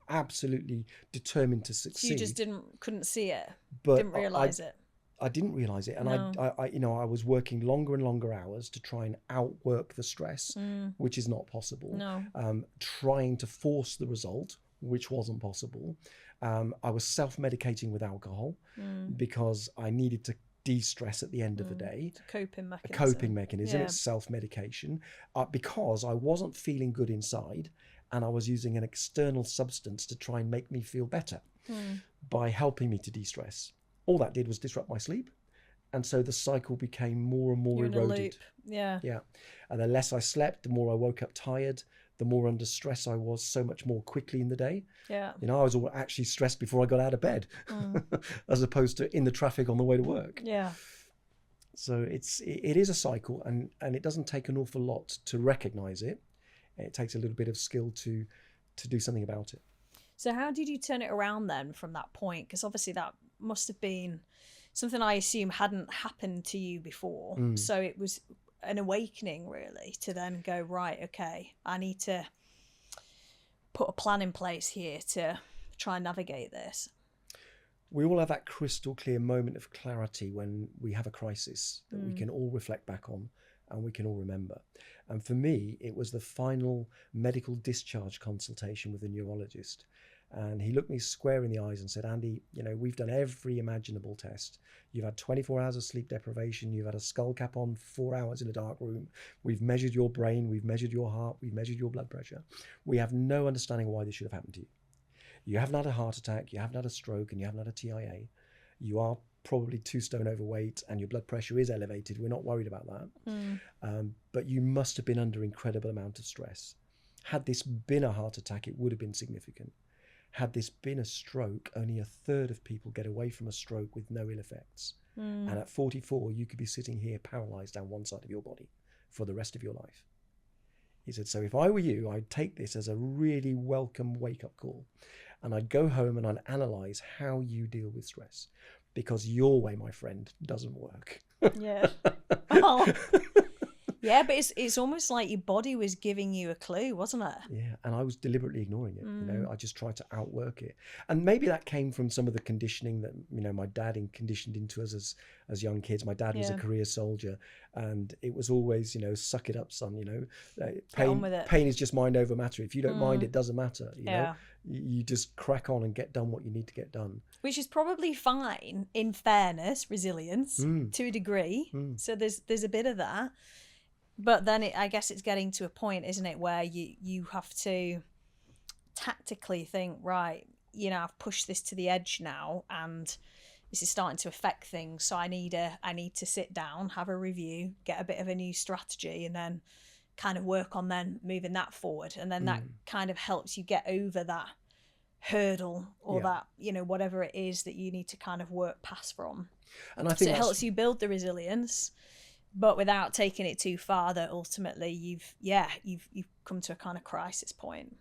B: absolutely determined to succeed.
A: So you just couldn't see it,
B: but
A: didn't realise it.
B: I didn't realise it, and
A: No.
B: I was working longer and longer hours to try and outwork the stress, which is not possible.
A: No.
B: Trying to force the result, which wasn't possible. I was self-medicating with alcohol because I needed to de-stress at the end of the day.
A: It's a coping mechanism.
B: A coping mechanism. It's self-medication, because I wasn't feeling good inside, and I was using an external substance to try and make me feel better by helping me to de-stress. All that did was disrupt my sleep, and so the cycle became more and more eroded.
A: In a loop. Yeah.
B: And the less I slept, the more I woke up tired, the more under stress I was so much more quickly in the day.
A: Yeah.
B: I was actually stressed before I got out of bed, as opposed to in the traffic on the way to work.
A: Yeah.
B: So it is a cycle, and it doesn't take an awful lot to recognize it. It takes a little bit of skill to do something about it.
A: So how did you turn it around then from that point? Because obviously that must have been something I assume hadn't happened to you before. So it was an awakening, really, to then go, right, okay, I need to put a plan in place here to try and navigate this.
B: We all have that crystal clear moment of clarity when we have a crisis that we can all reflect back on and we can all remember. And for me, it was the final medical discharge consultation with a neurologist. And he looked me square in the eyes and said, Andy, we've done every imaginable test. You've had 24 hours of sleep deprivation. You've had a skull cap on 4 hours in a dark room. We've measured your brain. We've measured your heart. We've measured your blood pressure. We have no understanding why this should have happened to you. You haven't had a heart attack. You haven't had a stroke, and you haven't had a TIA. You are probably 2 stone overweight, and your blood pressure is elevated. We're not worried about that. But you must have been under incredible amount of stress. Had this been a heart attack, it would have been significant. Had this been a stroke, only a third of people get away from a stroke with no ill effects. And at 44, you could be sitting here paralyzed down one side of your body for the rest of your life. He said, so if I were you, I'd take this as a really welcome wake-up call. And I'd go home and I'd analyze how you deal with stress. Because your way, my friend, doesn't work.
A: Yeah. Oh. Yeah, but it's almost like your body was giving you a clue, wasn't it?
B: Yeah, and I was deliberately ignoring it. I just tried to outwork it. And maybe that came from some of the conditioning that, my dad conditioned into us as young kids. My dad was a career soldier, and it was always, suck it up, son, pain is just mind over matter. If you don't mind, it doesn't matter, You just crack on and get done what you need to get done.
A: Which is probably fine, in fairness, resilience, to a degree. So there's a bit of that. But then I guess it's getting to a point, isn't it, where you have to tactically think, right, I've pushed this to the edge now, and this is starting to affect things. So I need to sit down, have a review, get a bit of a new strategy, and then kind of work on then moving that forward. And then that kind of helps you get over that hurdle, or that, whatever it is that you need to kind of work past from.
B: And I think
A: so it helps you build the resilience, but without taking it too far that ultimately you've come to a kind of crisis point.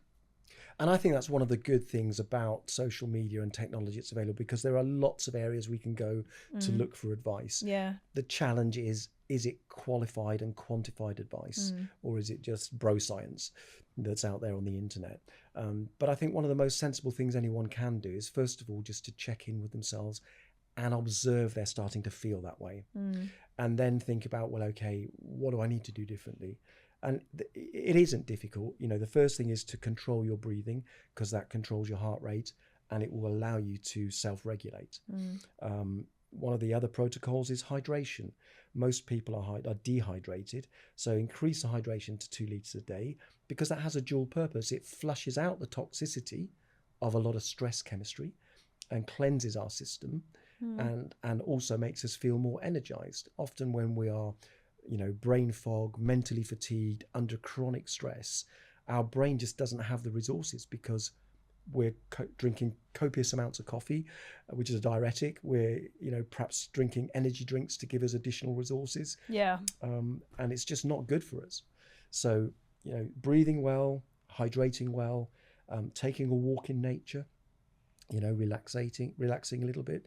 B: And I think that's one of the good things about social media and technology that's available, because there are lots of areas we can go to look for advice.
A: Yeah.
B: The challenge is it qualified and quantified advice, or is it just bro science that's out there on the internet? But I think one of the most sensible things anyone can do is, first of all, just to check in with themselves and observe they're starting to feel that way. And then think about, well, okay, what do I need to do differently? And it isn't difficult. The first thing is to control your breathing, because that controls your heart rate and it will allow you to self-regulate. One of the other protocols is hydration. Most people are dehydrated. So increase the hydration to 2 litres a day, because that has a dual purpose. It flushes out the toxicity of a lot of stress chemistry and cleanses our system, and also makes us feel more energized. Often when we are brain fog, mentally fatigued, under chronic stress, our brain just doesn't have the resources, because we're drinking copious amounts of coffee, which is a diuretic. We're, perhaps drinking energy drinks to give us additional resources.
A: Yeah.
B: And it's just not good for us. So, breathing well, hydrating well, taking a walk in nature, relaxing a little bit,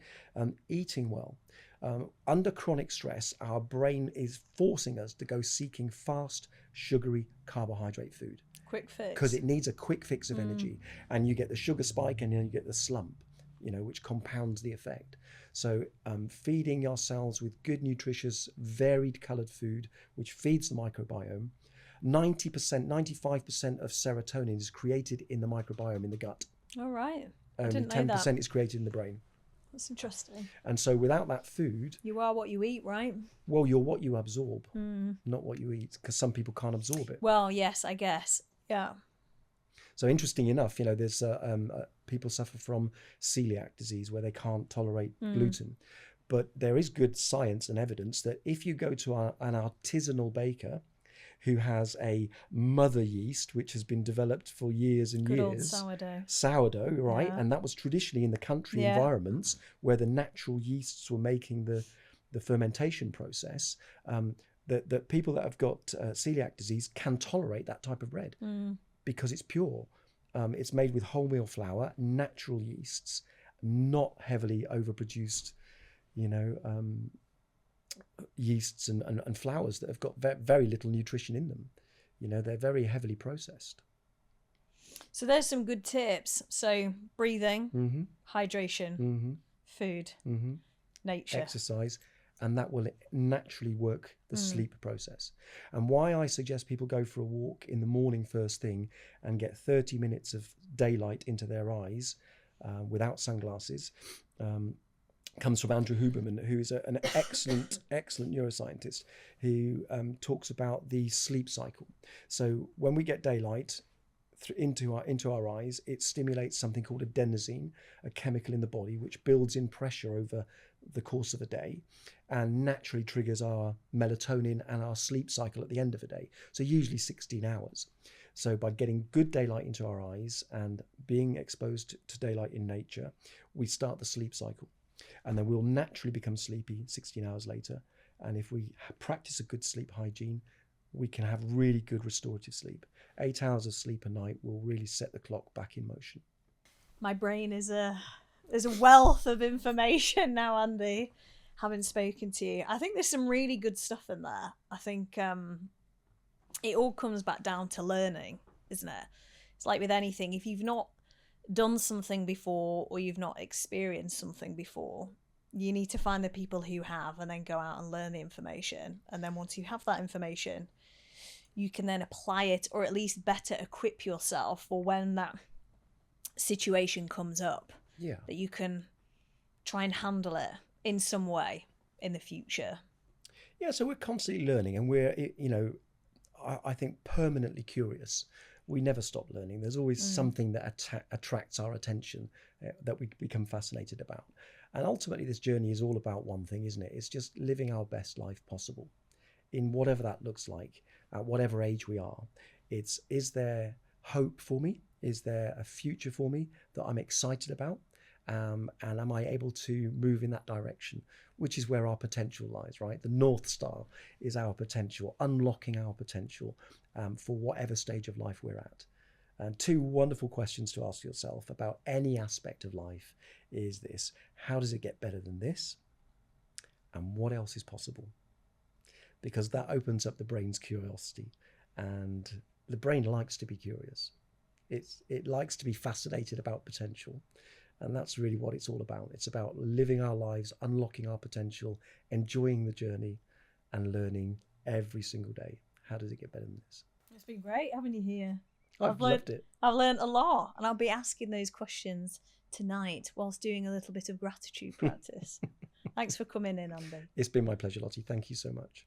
B: eating well. Under chronic stress, our brain is forcing us to go seeking fast, sugary, carbohydrate food.
A: Quick fix.
B: Because it needs a quick fix of energy. And you get the sugar spike, and then you get the slump, which compounds the effect. So feeding ourselves with good, nutritious, varied coloured food, which feeds the microbiome. 90%, 95% of serotonin is created in the microbiome in the gut.
A: All right.
B: Only 10% is created in the brain.
A: That's interesting.
B: And so without that food...
A: You are what you eat, right?
B: Well, you're what you absorb, not what you eat, because some people can't absorb it.
A: Well, yes, I guess. Yeah.
B: So interesting enough, there's people suffer from celiac disease, where they can't tolerate gluten. But there is good science and evidence that if you go to an artisanal baker who has a mother yeast, which has been developed for years and
A: Good
B: years.
A: Old sourdough.
B: Sourdough, right?
A: Yeah.
B: And that was traditionally in the country environments where the natural yeasts were making the fermentation process. That people that have got celiac disease can tolerate that type of bread because it's pure. It's made with wholemeal flour, natural yeasts, not heavily overproduced, yeasts and flours that have got very little nutrition in them. They're very heavily processed.
A: So there's some good tips. So breathing, hydration, food, nature,
B: exercise, and that will naturally work the sleep process. And why I suggest people go for a walk in the morning first thing and get 30 minutes of daylight into their eyes without sunglasses comes from Andrew Huberman, who is an excellent neuroscientist who talks about the sleep cycle. So when we get daylight into our eyes, it stimulates something called adenosine, a chemical in the body which builds in pressure over the course of a day and naturally triggers our melatonin and our sleep cycle at the end of a day. So usually 16 hours. So by getting good daylight into our eyes and being exposed to daylight in nature, we start the sleep cycle. And then we'll naturally become sleepy 16 hours later. And if we practice a good sleep hygiene, we can have really good restorative sleep. 8 hours of sleep a night will really set the clock back in motion.
A: My brain is a wealth of information now, Andy, having spoken to you. I think there's some really good stuff in there. I think it all comes back down to learning, isn't it? It's like with anything, if you've not done something before or you've not experienced something before, you need to find the people who have and then go out and learn the information. And then once you have that information, you can then apply it, or at least better equip yourself for when that situation comes up.
B: Yeah.
A: That you can try and handle it in some way in the future.
B: Yeah, so we're constantly learning, and we're, I think, permanently curious. We never stop learning. There's always something that attracts our attention, that we become fascinated about. And ultimately, this journey is all about one thing, isn't it? It's just living our best life possible, in whatever that looks like, at whatever age we are. Is there hope for me? Is there a future for me that I'm excited about? And am I able to move in that direction, which is where our potential lies, right? The North Star is our potential, unlocking our potential for whatever stage of life we're at. And two wonderful questions to ask yourself about any aspect of life is this: how does it get better than this? And what else is possible? Because that opens up the brain's curiosity, and the brain likes to be curious. It likes to be fascinated about potential. And that's really what it's all about. It's about living our lives, unlocking our potential, enjoying the journey, and learning every single day. How does it get better than this?
A: It's been great having you here.
B: I've loved it.
A: I've learned a lot, and I'll be asking those questions tonight whilst doing a little bit of gratitude practice. Thanks for coming in, Andy.
B: It's been my pleasure, Lottie. Thank you so much.